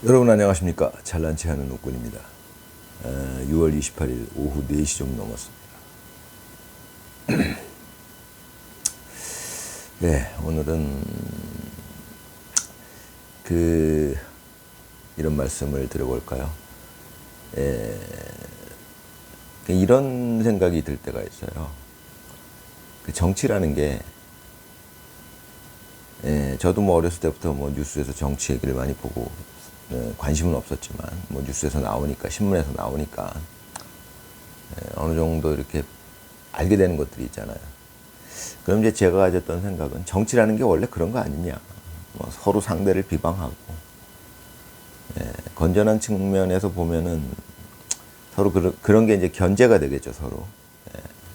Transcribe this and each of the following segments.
여러분 안녕하십니까. 잘난체 하는 웃군입니다. 6월 28일 오후 4시 좀 넘었습니다. 네, 오늘은 이런 말씀을 드려볼까요? 이런 생각이 들 때가 있어요. 정치라는 게 저도 뭐 어렸을 때부터 뭐 뉴스에서 정치 얘기를 많이 보고 관심은 없었지만 뭐 뉴스에서 나오니까, 신문에서 나오니까 어느 정도 이렇게 알게 되는 것들이 있잖아요. 그럼 이제 제가 가졌던 생각은 정치라는 게 원래 그런 거 아니냐. 뭐 서로 상대를 비방하고 건전한 측면에서 보면은 서로 그런 게 이제 견제가 되겠죠, 서로.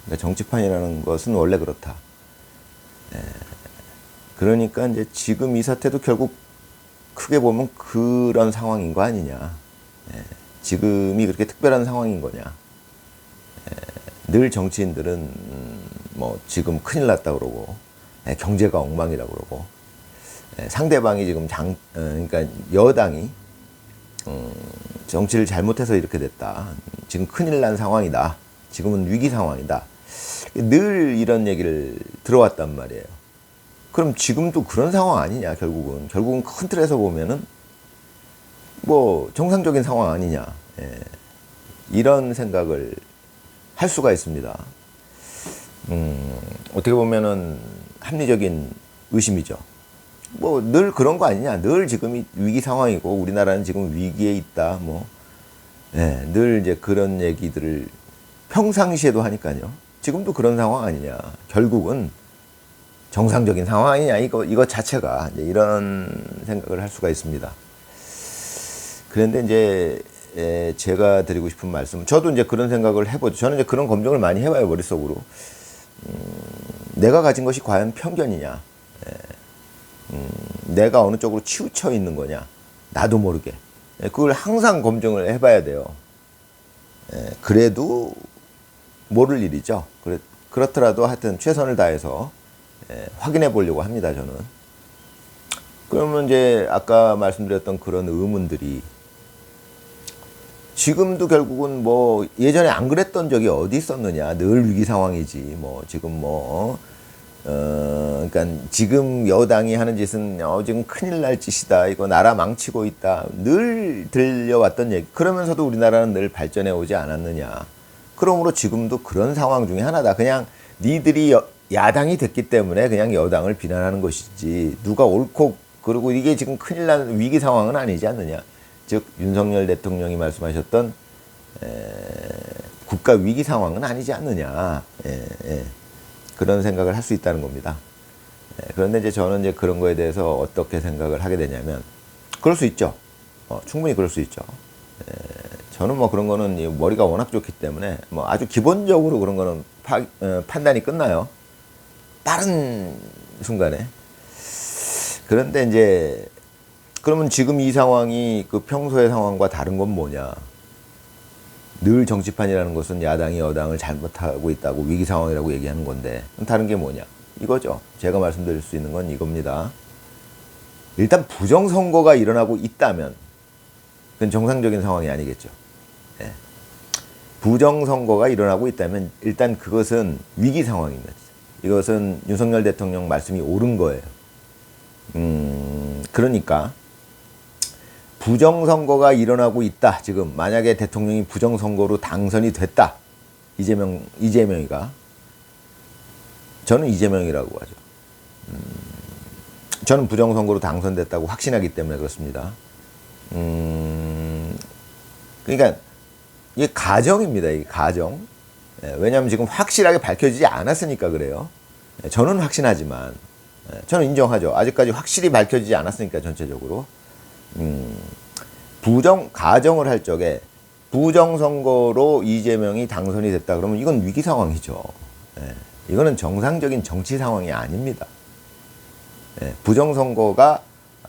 그러니까 정치판이라는 것은 원래 그렇다. 그러니까 이제 지금 이 사태도 결국 크게 보면 그런 상황인 거 아니냐. 지금이 그렇게 특별한 상황인 거냐. 늘 정치인들은 뭐 지금 큰일 났다 그러고 경제가 엉망이라 그러고 상대방이 지금 그러니까 여당이 정치를 잘못해서 이렇게 됐다. 지금 큰일 난 상황이다. 지금은 위기 상황이다. 늘 이런 얘기를 들어왔단 말이에요. 그럼 지금도 그런 상황 아니냐, 결국은 큰 틀에서 보면은 뭐 정상적인 상황 아니냐. 이런 생각을 할 수가 있습니다. 어떻게 보면은 합리적인 의심이죠. 뭐 늘 그런 거 아니냐. 늘 지금이 위기 상황이고 우리나라는 지금 위기에 있다. 늘 이제 그런 얘기들을 평상시에도 하니까요. 지금도 그런 상황 아니냐. 결국은 정상적인 상황 아니냐. 이거 자체가 이제 이런 생각을 할 수가 있습니다. 그런데 이제 제가 드리고 싶은 말씀, 저도 이제 그런 생각을 해보죠. 저는 이제 그런 검증을 많이 해봐요, 머릿속으로. 내가 가진 것이 과연 편견이냐, 내가 어느 쪽으로 치우쳐 있는 거냐, 나도 모르게. 그걸 항상 검증을 해봐야 돼요. 그래도 모를 일이죠. 그렇더라도 하여튼 최선을 다해서 확인해 보려고 합니다, 저는. 그러면 이제 아까 말씀드렸던 그런 의문들이 지금도 결국은 뭐 예전에 안 그랬던 적이 어디 있었느냐. 늘 위기 상황이지. 뭐 지금 그러니까 지금 여당이 하는 짓은 지금 큰일 날 짓이다. 이거 나라 망치고 있다. 늘 들려왔던 얘기. 그러면서도 우리나라는 늘 발전해 오지 않았느냐. 그러므로 지금도 그런 상황 중에 하나다. 그냥 니들이 야당이 됐기 때문에 그냥 여당을 비난하는 것이지 누가 옳고 그리고 이게 지금 큰일 나는 위기 상황은 아니지 않느냐. 즉 윤석열 대통령이 말씀하셨던 국가 위기 상황은 아니지 않느냐. 그런 생각을 할 수 있다는 겁니다. 그런데 이제 저는 이제 그런 거에 대해서 어떻게 생각을 하게 되냐면 그럴 수 있죠. 충분히 그럴 수 있죠. 저는 뭐 그런 거는 머리가 워낙 좋기 때문에 뭐 아주 기본적으로 그런 거는 판단이 끝나요. 빠른 순간에. 그런데 이제 그러면 지금 이 상황이 그 평소의 상황과 다른 건 뭐냐. 늘 정치판이라는 것은 야당이 여당을 잘못하고 있다고 위기 상황이라고 얘기하는 건데 다른 게 뭐냐. 이거죠. 제가 말씀드릴 수 있는 건 이겁니다. 일단 부정선거가 일어나고 있다면 그건 정상적인 상황이 아니겠죠. 부정선거가 일어나고 있다면 일단 그것은 위기 상황입니다. 이것은 윤석열 대통령 말씀이 옳은 거예요. 그러니까 부정선거가 일어나고 있다. 지금 만약에 대통령이 부정선거로 당선이 됐다. 이재명이가. 저는 이재명이라고 하죠. 저는 부정선거로 당선됐다고 확신하기 때문에 그렇습니다. 그러니까 이게 가정입니다. 이게 가정. 왜냐하면 지금 확실하게 밝혀지지 않았으니까 그래요. 저는 확신하지만 저는 인정하죠. 아직까지 확실히 밝혀지지 않았으니까 전체적으로. 가정을 할 적에 부정선거로 이재명이 당선이 됐다 그러면 이건 위기 상황이죠. 이거는 정상적인 정치 상황이 아닙니다. 부정선거가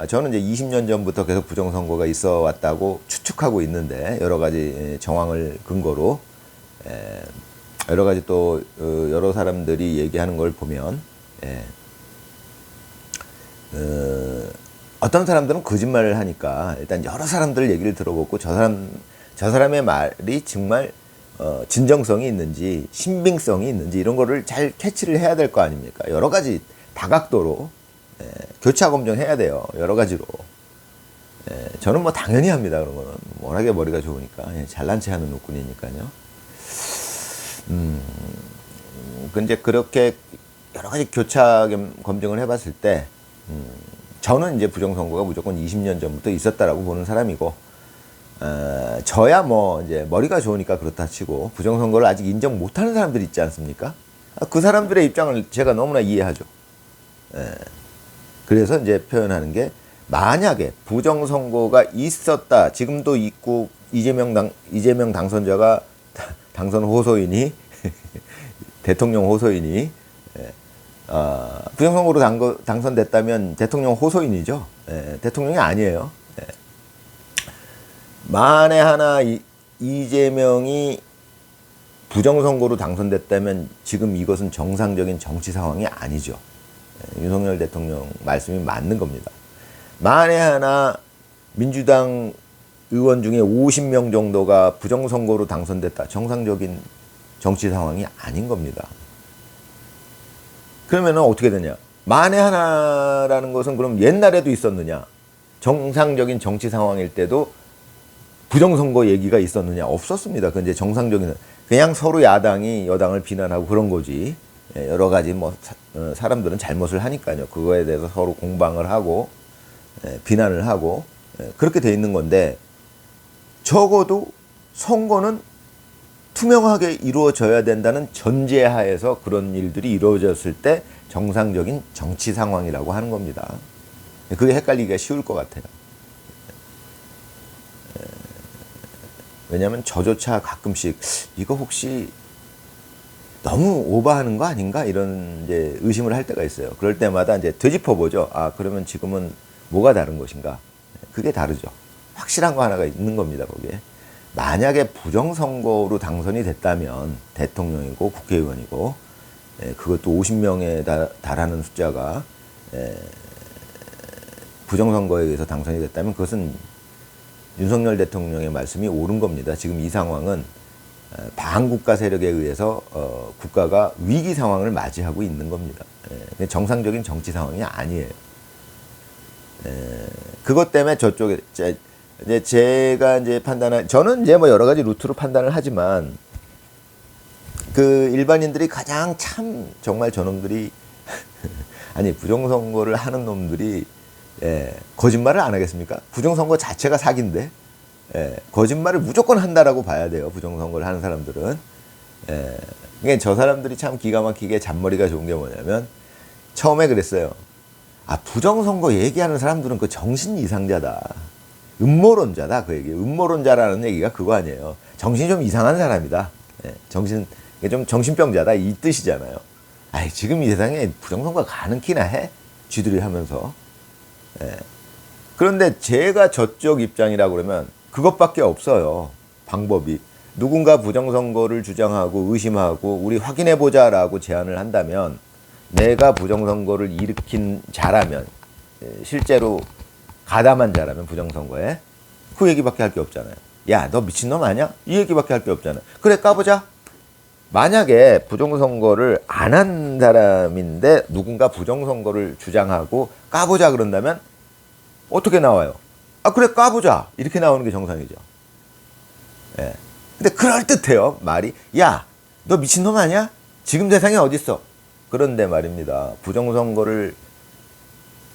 저는 이제 20년 전부터 계속 부정선거가 있어 왔다고 추측하고 있는데 여러 가지 정황을 근거로 여러 가지 또 여러 사람들이 얘기하는 걸 보면 어떤 사람들은 거짓말을 하니까 일단 여러 사람들 얘기를 들어보고 저 사람의 말이 정말 진정성이 있는지 신빙성이 있는지 이런 거를 잘 캐치를 해야 될 거 아닙니까? 여러 가지 다각도로 교차 검증해야 돼요. 여러 가지로. 저는 뭐 당연히 합니다. 그런 거는 워낙에 머리가 좋으니까 잘난 체 하는 노꾼이니까요. 근데 그렇게 여러 가지 교차 검증을 해봤을 때 저는 이제 부정선거가 무조건 20년 전부터 있었다라고 보는 사람이고, 저야 뭐 이제 머리가 좋으니까 그렇다 치고 부정선거를 아직 인정 못하는 사람들이 있지 않습니까? 그 사람들의 입장을 제가 너무나 이해하죠. 그래서 이제 표현하는 게, 만약에 부정선거가 있었다, 지금도 있고 이재명 당선자가 당선 호소인이 대통령 호소인이 부정선거로 당선됐다면 대통령 호소인이죠. 대통령이 아니에요. 만에 하나 이재명이 부정선거로 당선됐다면 지금 이것은 정상적인 정치 상황이 아니죠. 윤석열 대통령 말씀이 맞는 겁니다. 만에 하나 민주당 의원 중에 50명 정도가 부정선거로 당선됐다. 정상적인 정치 상황이 아닌 겁니다. 그러면 어떻게 되냐? 만에 하나라는 것은 그럼 옛날에도 있었느냐? 정상적인 정치 상황일 때도 부정선거 얘기가 있었느냐? 없었습니다. 그건 이제 정상적인, 그냥 서로 야당이 여당을 비난하고 그런 거지. 여러 가지 뭐 사람들은 잘못을 하니까요. 그거에 대해서 서로 공방을 하고 비난을 하고 그렇게 돼 있는 건데, 적어도 선거는 투명하게 이루어져야 된다는 전제하에서 그런 일들이 이루어졌을 때 정상적인 정치 상황이라고 하는 겁니다. 그게 헷갈리기가 쉬울 것 같아요. 왜냐하면 저조차 가끔씩 이거 혹시 너무 오버하는 거 아닌가 이런 이제 의심을 할 때가 있어요. 그럴 때마다 이제 되짚어 보죠. 아, 그러면 지금은 뭐가 다른 것인가? 그게 다르죠. 확실한 거 하나가 있는 겁니다. 거기에. 만약에 부정선거로 당선이 됐다면 대통령이고 국회의원이고 그것도 50명에 달하는 숫자가 부정선거에 의해서 당선이 됐다면 그것은 윤석열 대통령의 말씀이 옳은 겁니다. 지금 이 상황은 반국가 세력에 의해서 국가가 위기 상황을 맞이하고 있는 겁니다. 정상적인 정치 상황이 아니에요. 그것 때문에 저쪽에 이제 제가 이제 저는 이제 뭐 여러 가지 루트로 판단을 하지만 그 일반인들이 가장 참 정말 저놈들이 아니 부정선거를 하는 놈들이 거짓말을 안 하겠습니까? 부정선거 자체가 사기인데 거짓말을 무조건 한다라고 봐야 돼요. 부정선거를 하는 사람들은. 그러니까 저 사람들이 참 기가 막히게 잔머리가 좋은 게 뭐냐면 처음에 그랬어요. 아, 부정선거 얘기하는 사람들은 그 정신 이상자다. 음모론자다. 그 얘기. 음모론자라는 얘기가 그거 아니에요. 정신이 좀 이상한 사람이다. 좀 정신병자다. 이 뜻이잖아요. 아이, 지금 이 세상에 부정선거 가는 키나 해? 쥐들이 하면서. 그런데 제가 저쪽 입장이라고 그러면 그것밖에 없어요. 방법이. 누군가 부정선거를 주장하고 의심하고 우리 확인해보자라고 제안을 한다면 내가 부정선거를 일으킨 자라면, 실제로 가담한 자라면 부정선거에 그 얘기밖에 할 게 없잖아요. 야, 너 미친놈 아니야? 이 얘기밖에 할 게 없잖아요. 그래, 까보자. 만약에 부정선거를 안 한 사람인데 누군가 부정선거를 주장하고 까보자 그런다면 어떻게 나와요? 아, 그래, 까보자. 이렇게 나오는 게 정상이죠. 근데 그럴듯해요, 말이. 야, 너 미친놈 아니야? 지금 세상에 어딨어? 그런데 말입니다. 부정선거를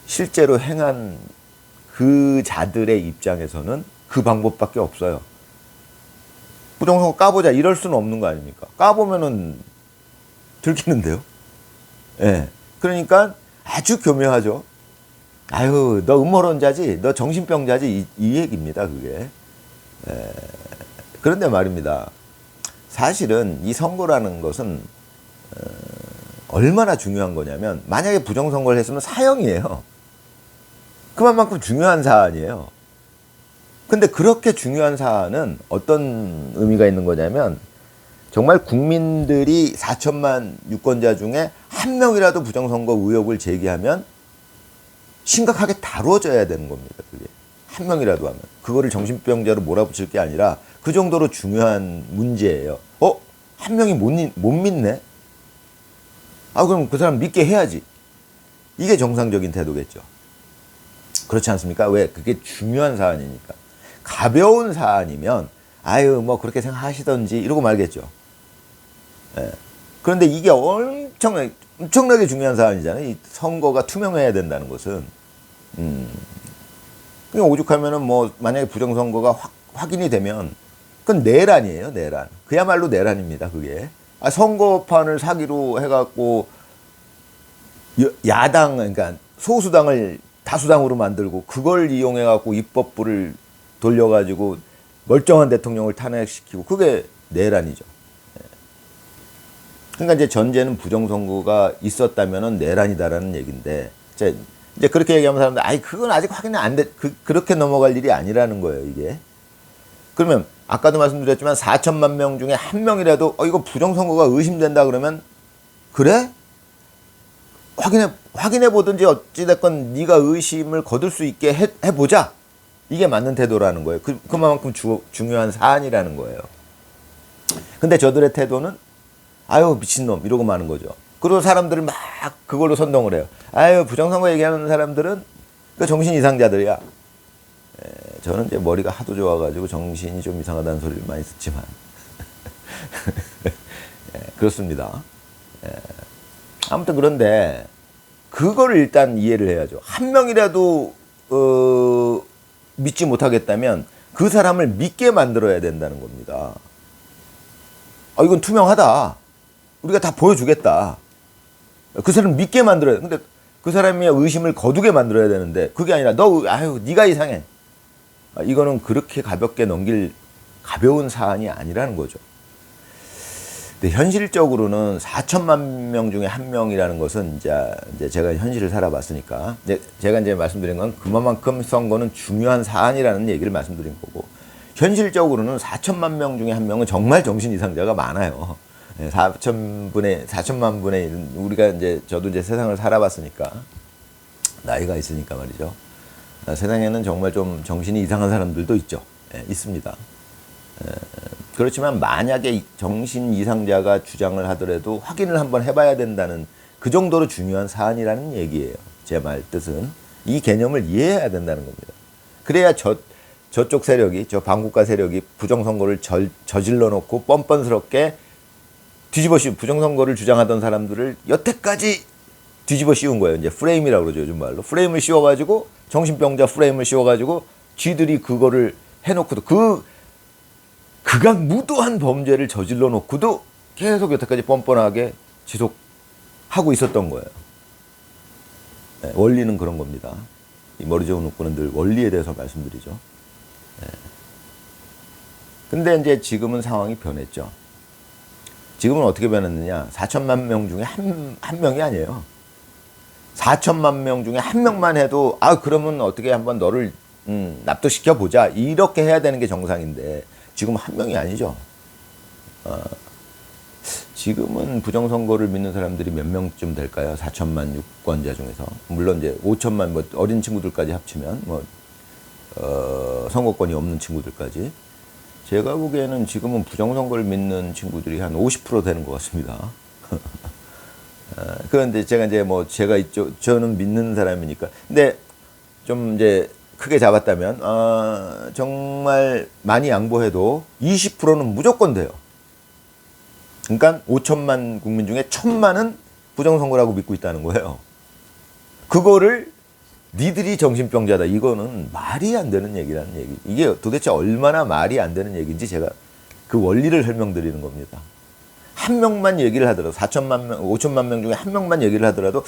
실제로 행한 그 자들의 입장에서는 그 방법밖에 없어요. 부정선거 까보자 이럴 수는 없는 거 아닙니까? 까보면은 들키는데요. 그러니까 아주 교묘하죠. 아유, 너 음모론자지, 너 정신병자지, 이 얘기입니다, 그게. 그런데 말입니다. 사실은 이 선거라는 것은 얼마나 중요한 거냐면, 만약에 부정선거를 했으면 사형이에요. 그만큼 중요한 사안이에요. 근데 그렇게 중요한 사안은 어떤 의미가 있는 거냐면, 정말 국민들이 4천만 유권자 중에 한 명이라도 부정선거 의혹을 제기하면 심각하게 다뤄져야 되는 겁니다. 그게 한 명이라도 하면 그거를 정신병자로 몰아붙일 게 아니라 그 정도로 중요한 문제예요. 한 명이 못 믿네? 그럼 그 사람 믿게 해야지. 이게 정상적인 태도겠죠. 그렇지 않습니까? 왜? 그게 중요한 사안이니까. 가벼운 사안이면 아유 뭐 그렇게 생각하시던지 이러고 말겠죠. 예. 그런데 이게 엄청나게 중요한 사안이잖아요. 이 선거가 투명해야 된다는 것은. 그냥 오죽하면은 뭐 만약에 부정선거가 확인이 되면 그건 내란이에요. 내란. 그야말로 내란입니다. 그게. 선거판을 사기로 해갖고 야당 그러니까 소수당을 다수당으로 만들고 그걸 이용해갖고 입법부를 돌려가지고 멀쩡한 대통령을 탄핵시키고 그게 내란이죠. 그러니까 이제 전제는 부정선거가 있었다면은 내란이다라는 얘기인데 이제 그렇게 얘기하면 사람들 그건 아직 확인이 안 돼. 그렇게 넘어갈 일이 아니라는 거예요, 이게. 그러면 아까도 말씀드렸지만 4천만 명 중에 한 명이라도 이거 부정선거가 의심된다 그러면 그래? 확인해 보든지 어찌됐건 네가 의심을 거둘 수 있게 해보자. 이게 맞는 태도라는 거예요. 그만큼 중요한 사안이라는 거예요. 근데 저들의 태도는 아유 미친놈 이러고 마는 거죠. 그리고 사람들을 막 그걸로 선동을 해요. 아유 부정선거 얘기하는 사람들은 그 정신 이상자들이야. 저는 이제 머리가 하도 좋아가지고 정신이 좀 이상하다는 소리를 많이 듣지만 그렇습니다. 아무튼 그런데 그거를 일단 이해를 해야죠. 한 명이라도 믿지 못하겠다면 그 사람을 믿게 만들어야 된다는 겁니다. 이건 투명하다. 우리가 다 보여주겠다. 그 사람 믿게 만들어야 돼. 근데 그 사람이 의심을 거두게 만들어야 되는데 그게 아니라 네가 이상해. 이거는 그렇게 가볍게 넘길 가벼운 사안이 아니라는 거죠. 근데 현실적으로는 4천만 명 중에 한 명이라는 것은 이제 제가 현실을 살아봤으니까 제가 이제 말씀드린 건 그만큼 선거는 중요한 사안이라는 얘기를 말씀드린 거고 현실적으로는 4천만 명 중에 한 명은 정말 정신 이상자가 많아요. 4천만 분의 1 우리가 저도 세상을 살아봤으니까 나이가 있으니까 말이죠. 세상에는 정말 좀 정신이 이상한 사람들도 있죠. 있습니다. 그렇지만 만약에 정신 이상자가 주장을 하더라도 확인을 한번 해봐야 된다는 그 정도로 중요한 사안이라는 얘기예요. 제 말 뜻은 이 개념을 이해해야 된다는 겁니다. 그래야 저쪽 세력이 저 반국가 세력이 부정선거를 저질러 놓고 뻔뻔스럽게 뒤집어 씌운 부정선거를 주장하던 사람들을 여태까지 뒤집어 씌운 거예요. 이제 프레임이라고 그러죠. 요즘 말로. 프레임을 씌워가지고 정신병자 프레임을 씌워가지고 쥐들이 그거를 해놓고도 극악무도한 범죄를 저질러 놓고도 계속 여태까지 뻔뻔하게 지속하고 있었던 거예요. 원리는 그런 겁니다. 이 머리 좋은 웃고는 늘 원리에 대해서 말씀드리죠. 근데 이제 지금은 상황이 변했죠. 지금은 어떻게 변했느냐. 4천만 명 중에 한 명이 아니에요. 4천만 명 중에 한 명만 해도 그러면 어떻게 한번 너를 납득시켜 보자 이렇게 해야 되는 게 정상인데 지금 한 명이 아니죠. 지금은 부정선거를 믿는 사람들이 몇 명쯤 될까요? 4천만 유권자 중에서 물론 이제 5천만 뭐 어린 친구들까지 합치면 선거권이 없는 친구들까지 제가 보기에는 지금은 부정선거를 믿는 친구들이 한 50% 되는 것 같습니다. 그런데 제가 저는 믿는 사람이니까. 근데 좀 이제 크게 잡았다면, 정말 많이 양보해도 20%는 무조건 돼요. 그러니까 5천만 국민 중에 1,000만은 부정선거라고 믿고 있다는 거예요. 그거를 니들이 정신병자다. 이거는 말이 안 되는 얘기라는 얘기. 이게 도대체 얼마나 말이 안 되는 얘기인지 제가 그 원리를 설명드리는 겁니다. 한 명만 얘기를 하더라도 4천만 명, 5천만 명 중에 한 명만 얘기를 하더라도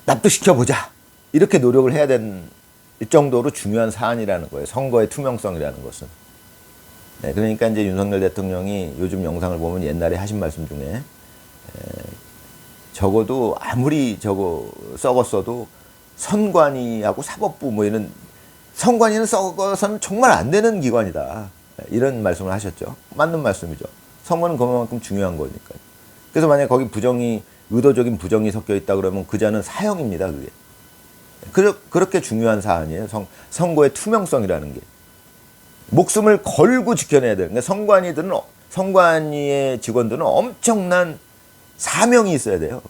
납득시켜보자. 이렇게 노력을 해야 되는 정도로 중요한 사안이라는 거예요. 선거의 투명성이라는 것은. 그러니까 이제 윤석열 대통령이 요즘 영상을 보면 옛날에 하신 말씀 중에 적어도 아무리 썩었어도 선관위하고 사법부 이런 선관위는 썩어서는 정말 안 되는 기관이다. 이런 말씀을 하셨죠. 맞는 말씀이죠. 선거는 그만큼 중요한 거니까요. 그래서 만약에 거기 의도적인 부정이 섞여 있다 그러면 그 자는 사형입니다. 그게. 그렇게 중요한 사안이에요. 선거의 투명성이라는 게. 목숨을 걸고 지켜내야 돼요. 그러니까 선관위의 직원들은 엄청난 사명이 있어야 돼요.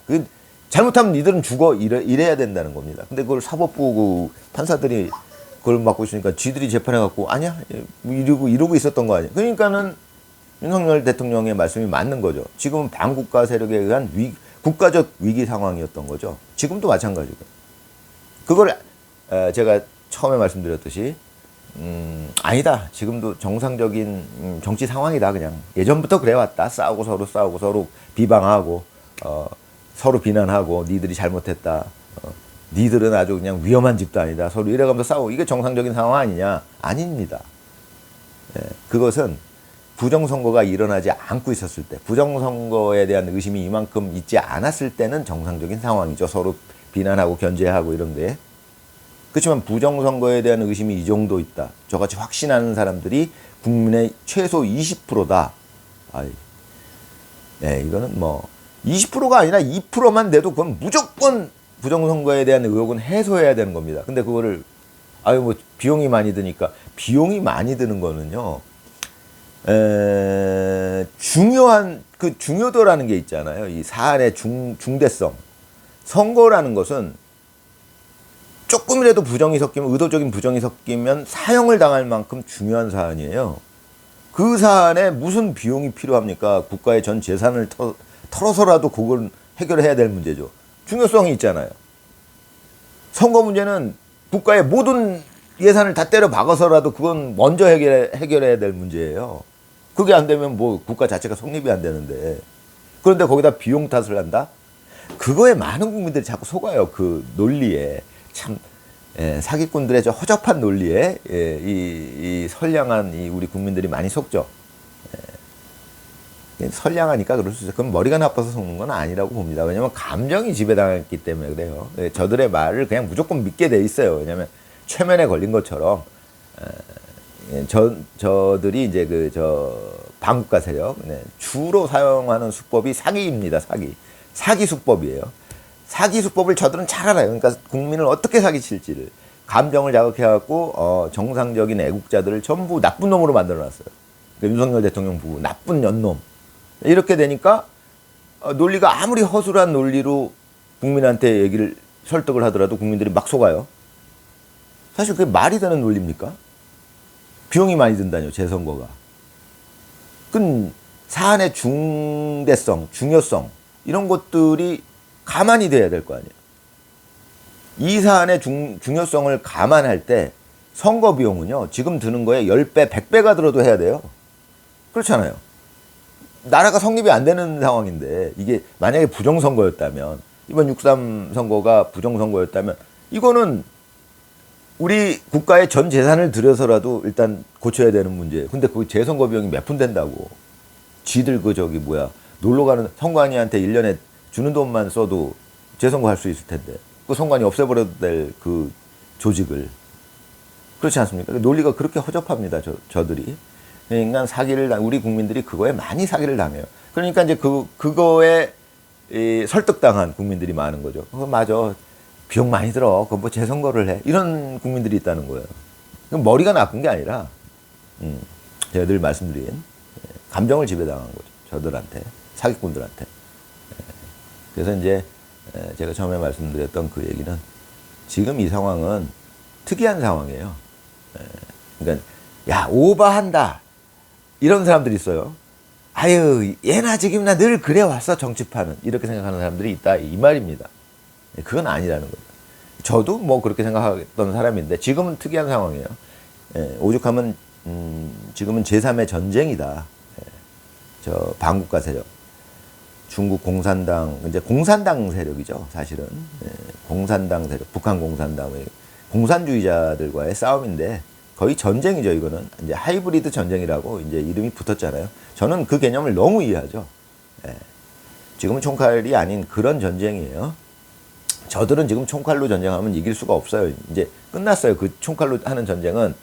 잘못하면 니들은 죽어 이래야 된다는 겁니다. 근데 그걸 사법부 판사들이 그걸 맡고 있으니까 지들이 재판해갖고 아니야 이러고 있었던 거 아니야. 그러니까는 윤석열 대통령의 말씀이 맞는 거죠. 지금은 반국가 세력에 의한 국가적 위기 상황이었던 거죠. 지금도 마찬가지고. 그걸 제가 처음에 말씀드렸듯이 아니다. 지금도 정상적인 정치 상황이다. 그냥 예전부터 그래왔다. 서로 비방하고 서로 비난하고 니들이 잘못했다. 니들은 아주 그냥 위험한 집단이다. 서로 이래가면서 싸우고 이게 정상적인 상황 아니냐? 아닙니다. 그것은 부정선거가 일어나지 않고 있었을 때, 부정선거에 대한 의심이 이만큼 있지 않았을 때는 정상적인 상황이죠. 서로 비난하고 견제하고 이런데. 그렇지만 부정선거에 대한 의심이 이 정도 있다. 저같이 확신하는 사람들이 국민의 최소 20%다. 이거는 뭐 20%가 아니라 2%만 돼도 그건 무조건 부정선거에 대한 의혹은 해소해야 되는 겁니다. 근데 그거를 뭐 비용이 많이 드니까 비용이 많이 드는 거는요. 중요한 그 중요도라는 게 있잖아요. 이 사안의 중대성. 선거라는 것은 조금이라도 부정이 섞이면 의도적인 부정이 섞이면 사형을 당할 만큼 중요한 사안이에요. 그 사안에 무슨 비용이 필요합니까? 국가의 전 재산을 털어서라도 그걸 해결해야 될 문제죠. 중요성이 있잖아요. 선거 문제는 국가의 모든 예산을 다 때려 박아서라도 그건 먼저 해결해야 될 문제예요. 그게 안 되면 뭐 국가 자체가 성립이 안 되는데. 그런데 거기다 비용 탓을 한다? 그거에 많은 국민들이 자꾸 속아요. 그 논리에. 참 사기꾼들의 저 허접한 논리에 이 선량한 우리 국민들이 많이 속죠. 선량하니까 그럴 수 있어요. 그럼 머리가 나빠서 속는 건 아니라고 봅니다. 왜냐하면 감정이 지배당했기 때문에 그래요. 저들의 말을 그냥 무조건 믿게 돼 있어요. 왜냐하면 최면에 걸린 것처럼 저들이 이제 반국가 세력 주로 사용하는 수법이 사기입니다. 사기 수법이에요. 사기 수법을 저들은 잘 알아요. 그러니까 국민을 어떻게 사기칠지를 감정을 자극해갖고 정상적인 애국자들을 전부 나쁜 놈으로 만들어놨어요. 그러니까 윤석열 대통령 부부 나쁜 년놈. 이렇게 되니까 논리가 아무리 허술한 논리로 국민한테 설득을 하더라도 국민들이 막 속아요. 사실 그게 말이 되는 논리입니까? 비용이 많이 든다뇨, 재선거가. 그 사안의 중대성, 중요성 이런 것들이 가만히 돼야 될 거 아니에요. 이 사안의 중요성을 감안할 때 선거 비용은요, 지금 드는 거에 10배, 100배가 들어도 해야 돼요. 그렇잖아요. 나라가 성립이 안 되는 상황인데 이게 만약에 부정선거였다면, 이번 6.3 선거가 부정선거였다면 이거는 우리 국가의 전 재산을 들여서라도 일단 고쳐야 되는 문제예요. 근데 그 재선거 비용이 몇 푼 된다고. 지들 놀러 가는 선관위한테 1년에 주는 돈만 써도 재선거 할 수 있을 텐데 그 선관위 없애버려도 될 그 조직을. 그렇지 않습니까? 논리가 그렇게 허접합니다. 저들이. 그러니까 우리 국민들이 그거에 많이 사기를 당해요. 그러니까 이제 그거에 설득당한 국민들이 많은 거죠. 그거 맞아. 비용 많이 들어. 그거 뭐 재선거를 해. 이런 국민들이 있다는 거예요. 머리가 나쁜 게 아니라, 제가 늘 말씀드린 감정을 지배당한 거죠. 저들한테, 사기꾼들한테. 그래서 이제 제가 처음에 말씀드렸던 그 얘기는 지금 이 상황은 특이한 상황이에요. 그러니까 야, 오버한다. 이런 사람들이 있어요. 아유, 예나 지금이나 늘 그래왔어, 정치판은. 이렇게 생각하는 사람들이 있다. 이 말입니다. 그건 아니라는 거죠. 저도 뭐 그렇게 생각했던 사람인데 지금은 특이한 상황이에요. 오죽하면 지금은 제3의 전쟁이다. 저 반국가 세력. 중국 공산당, 이제 공산당 세력이죠, 사실은. 공산당 세력, 북한 공산당의 공산주의자들과의 싸움인데 거의 전쟁이죠, 이거는. 이제 하이브리드 전쟁이라고 이제 이름이 붙었잖아요. 저는 그 개념을 너무 이해하죠. 지금은 총칼이 아닌 그런 전쟁이에요. 저들은 지금 총칼로 전쟁하면 이길 수가 없어요. 이제 끝났어요. 그 총칼로 하는 전쟁은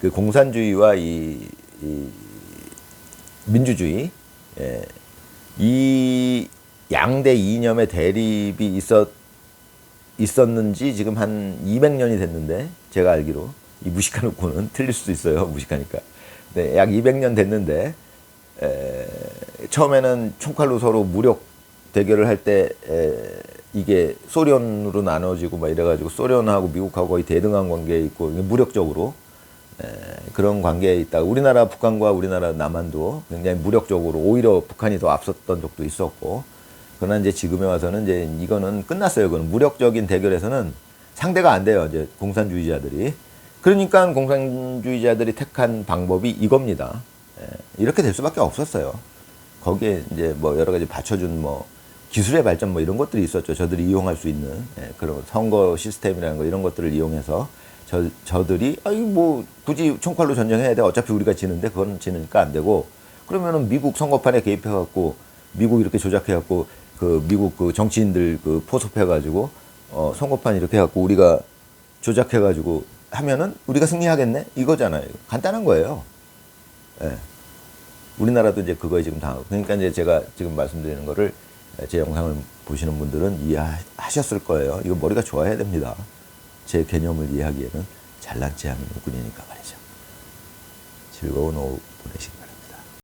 그 공산주의와 이 민주주의, 이 양대 이념의 대립이 있었는지 지금 한 200년이 됐는데, 제가 알기로 이 무식하 놓고는 틀릴 수도 있어요. 무식하니까. 네, 약 200년 됐는데 처음에는 총칼로 서로 무력 대결을 할 때 이게 소련으로 나눠지고 막 이래가지고 소련하고 미국하고 거의 대등한 관계에 있고 무력적으로 그런 관계에 있다. 우리나라 북한과 우리나라 남한도 굉장히 무력적으로 오히려 북한이 더 앞섰던 적도 있었고, 그러나 이제 지금에 와서는 이제 이거는 끝났어요. 그건 무력적인 대결에서는 상대가 안 돼요. 이제 공산주의자들이. 그러니까 공산주의자들이 택한 방법이 이겁니다. 이렇게 될 수밖에 없었어요. 거기에 이제 뭐 여러 가지 받쳐준 뭐 기술의 발전 뭐 이런 것들이 있었죠. 저들이 이용할 수 있는 그런 선거 시스템이라는 거 이런 것들을 이용해서 저들이 아이 뭐 굳이 총칼로 전쟁해야 돼. 어차피 우리가 지는데 그건 지니까 안 되고, 그러면은 미국 선거판에 개입해 갖고 미국 이렇게 조작해 갖고 그 미국 그 정치인들 그 포섭해 가지고 선거판 이렇게 해 갖고 우리가 조작해 가지고 하면은 우리가 승리하겠네 이거잖아요. 간단한 거예요. 예. 우리나라도 이제 그거에 지금 당하고. 그러니까 이제 제가 지금 말씀드리는 거를 제 영상을 보시는 분들은 이해하셨을 거예요. 이거 머리가 좋아야 됩니다. 제 개념을 이해하기에는 잘난 체하는 군이니까 말이죠. 즐거운 오후 보내시기 바랍니다.